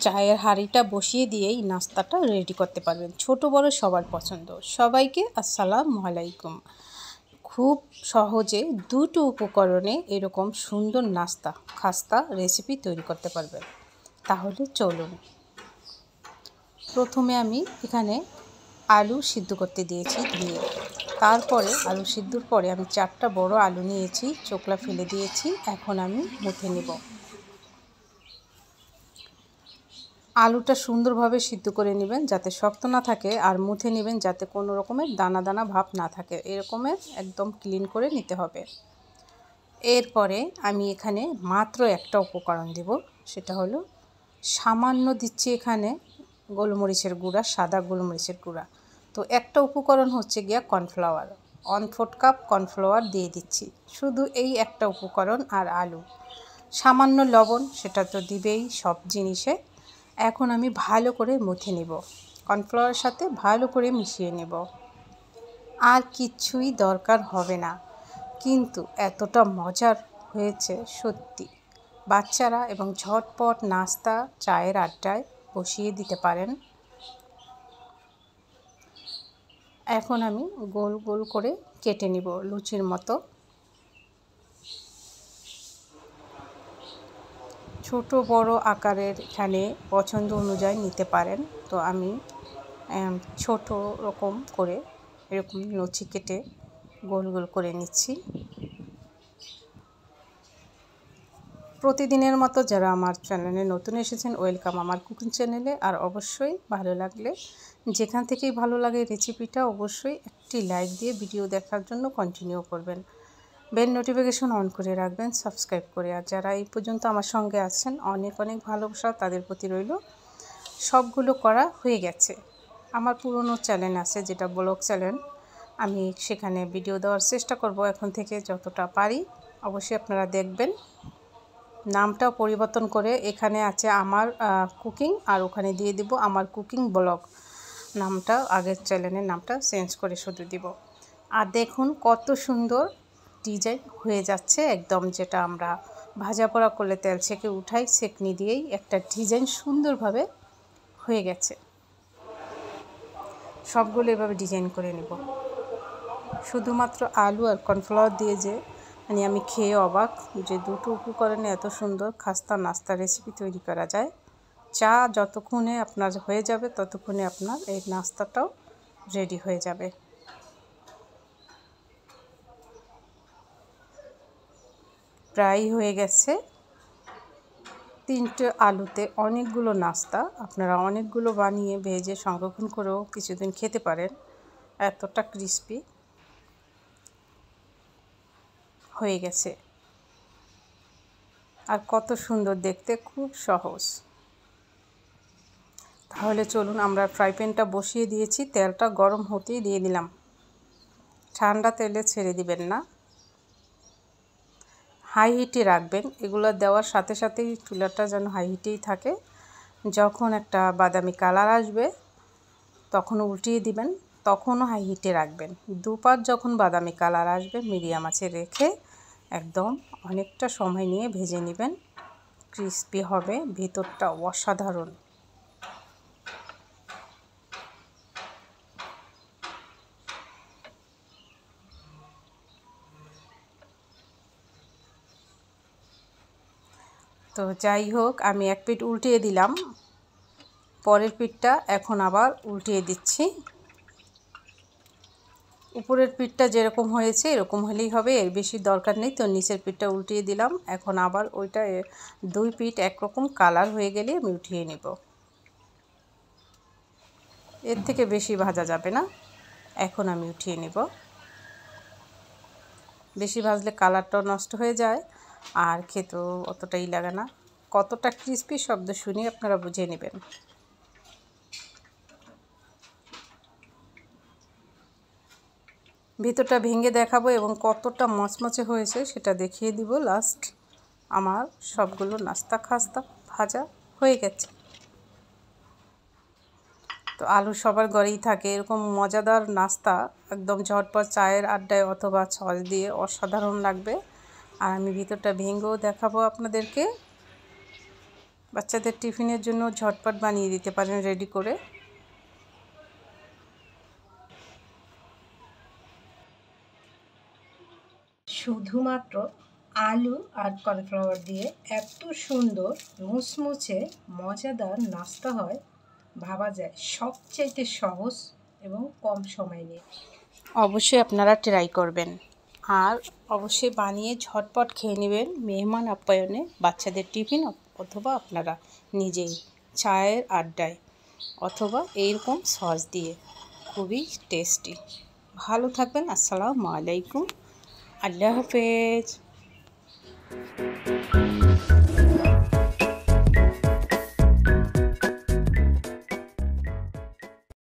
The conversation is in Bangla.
চায়ের হাঁড়িটা বসিয়ে দিয়েই নাস্তাটা রেডি করতে পারবেন। ছোট বড় সবার পছন্দ। সবাইকে আসসালামু আলাইকুম। খুব সহজে দুটো উপকরণে এরকম সুন্দর নাস্তা খাস্তা রেসিপি তৈরি করতে পারবেন। তাহলে চলুন। প্রথমে আমি এখানে আলু সিদ্ধ করতে দিয়েছি ধুয়ে। তারপরে আলু সিদ্ধর পরে আমি 4টা বড় আলু নিয়েছি, চোকলা ফেলে দিয়েছি। এখন আমি মুথে নেব। আলুটা সুন্দরভাবে সিদ্ধ করে নেবেন যাতে শক্ত না থাকে, আর মুথে নেবেন যাতে কোনো রকমের দানা দানা ভাব না থাকে। এরকমের একদম ক্লিন করে নিতে হবে। এরপরে আমি এখানে মাত্র একটা উপকরণ দেব, সেটা হলো সামান্য দিচ্ছি এখানে গোলমরিচের গুঁড়া, সাদা গোলমরিচের গুঁড়া। তো একটা উপকরণ হচ্ছে গিয়া কর্নফ্লাওয়ার, 1/4 কাপ কর্নফ্লাওয়ার দিয়ে দিচ্ছি। শুধু এই একটা উপকরণ আর আলু, সামান্য লবণ, সেটা তো দিবেই সব জিনিসে। এখন আমি ভালো করে মুথে নেব, কর্নফ্লাওয়ারের সাথে ভালো করে মিশিয়ে নেব। আর কিছুই দরকার হবে না, কিন্তু এতটা মজার হয়েছে সত্যি। বাচ্চারা এবং ঝটপট নাস্তা চায়ের আড্ডায় বসিয়ে দিতে পারেন। এখন আমি গোল গোল করে কেটে নিব লুচির মতো। ছোট বড় আকারের এখানে পছন্দ অনুযায়ী নিতে পারেন। তো আমি ছোট রকম করে এরকম লুচি কেটে গোল গোল করে নিচ্ছি। প্রতিদিনের মতো যারা আমার চ্যানেলে নতুন এসেছেন, ওয়েলকাম আমার কুকিং চ্যানেলে। আর অবশ্যই ভালো লাগলে, যেখান থেকেই ভালো লাগে রেসিপিটা, অবশ্যই একটি লাইক দিয়ে ভিডিও দেখার জন্য কন্টিনিউ করবেন। বেল নোটিফিকেশন অন করে রাখবেন সাবস্ক্রাইব করে। আর যারা এই পর্যন্ত আমার সঙ্গে আছেন, অনেক অনেক ভালোবাসা তাদের প্রতি রইল। সবগুলো করা হয়ে গেছে। আমার পুরনো চ্যানেল আছে যেটা ব্লগ চ্যানেল, আমি সেখানে ভিডিও দেওয়ার চেষ্টা করব এখন থেকে যতটা পারি। অবশ্যই আপনারা দেখবেন। নামটাও পরিবর্তন করে এখানে আছে আমার কুকিং, আর ওখানে দিয়ে দিব আমার কুকিং ব্লগ। নামটা আগের চ্যানেলের নামটা চেঞ্জ করে শুধু দিব। আর দেখুন কত সুন্দর ডিজাইন হয়ে যাচ্ছে, একদম যেটা আমরা ভাজা পোড়া করলে তেল ছেঁকে উঠাই, সেকনি দিয়েই একটা ডিজাইন সুন্দরভাবে হয়ে গেছে। সবগুলো এভাবে ডিজাইন করে নেব। শুধুমাত্র আলু আর কর্নফ্লাওয়ার দিয়ে যে আমি খেয়ে অবাক যে দুটো উপকরণে এত সুন্দর খাস্তা নাস্তা রেসিপি তৈরি করা যায়। চা যতক্ষণে আপনার হয়ে যাবে ততক্ষণে আপনার এই নাস্তাটাও রেডি হয়ে যাবে। প্রায় হয়ে গেছে। 3টে আলুতে অনেকগুলো নাস্তা, আপনারা অনেকগুলো বানিয়ে ভেজে সংরক্ষণ করেও কিছুদিন খেতে পারেন। এতটা ক্রিস্পি হয়ে গেছে, আর কত সুন্দর দেখতে, খুব সহজ। তাহলে চলুন, আমরা ফ্রাই প্যানটা বসিয়ে দিয়েছি, তেলটা গরম হতেই দিয়ে দিলাম। ঠান্ডা তেলে ছেড়ে দিবেন না, হাই হিটে রাখবেন। এগুলো দেওয়ার সাথে সাথেই চুলাটা যেন হাই হিটেই থাকে। যখন একটা বাদামি কালার আসবে তখন উল্টিয়ে দিবেন, তখনও হাই হিটে রাখবেন। দুপার যখন বাদামি কালার আসবে মিডিয়াম আঁচে রেখে একদম অনেকটা সময় নিয়ে ভেজে নেবেন। ক্রিস্পি হবে, ভেতরটা অসাধারণ। তো যাই হোক, আমি এক পিঠ উল্টিয়ে দিলাম, পরের পিঠটা এখন আবার উল্টিয়ে দিচ্ছি। উপরের পিঠটা যেরকম হয়েছে এরকম হলেই হবে, এর বেশি দরকার নেই। তো নিচের পিঠটা উল্টিয়ে দিলাম। এখন আবার ওইটা 2 পিঠ একরকম কালার হয়ে গেলে আমি উঠিয়ে নেব। এর থেকে বেশি ভাজা যাবে না। এখন আমি উঠিয়ে নেব। বেশি ভাজলে কালারটাও নষ্ট হয়ে যায়, আর খেতেও অতটাই লাগে না। কতটা ক্রিস্পি শব্দ শুনে আপনারা বুঝে নেবেন। ভিতরটা ভেঙে দেখাবো এবং কতটা মচমচে হয়েছে সেটা দেখিয়ে দিব লাস্ট। আমার সবগুলো নাস্তা খাস্তা ভাজা হয়ে গেছে। তো আলু সবার ঘরেই থাকে, এরকম মজাদার নাস্তা একদম ঝটপট চায়ের আড্ডায় অথবা সস দিয়ে অসাধারণ লাগবে। আর আমি ভিতরটা ভেঙেও দেখাবো আপনাদেরকে। বাচ্চাদের টিফিনের জন্য ঝটপট বানিয়ে দিতে পারেন রেডি করে। শুধুমাত্র আলু আর কর্নফ্লাওয়ার দিয়ে এত সুন্দর মুচমুচে মজাদার নাস্তা হয়, ভাবা যায় সবচাইতে সহজ এবং কম সময় নিয়ে। অবশ্যই আপনারা ট্রাই করবেন আর অবশ্যই বানিয়ে ঝটপট খেয়ে নেবেন মেহমান আপ্যায়নে, বাচ্চাদের টিফিন অথবা আপনারা নিজেই চায়ের আড্ডায় অথবা এইরকম সস দিয়ে। খুবই টেস্টি। ভালো থাকবেন। আসসালামু আলাইকুম। আল্লাহ হাফেজ।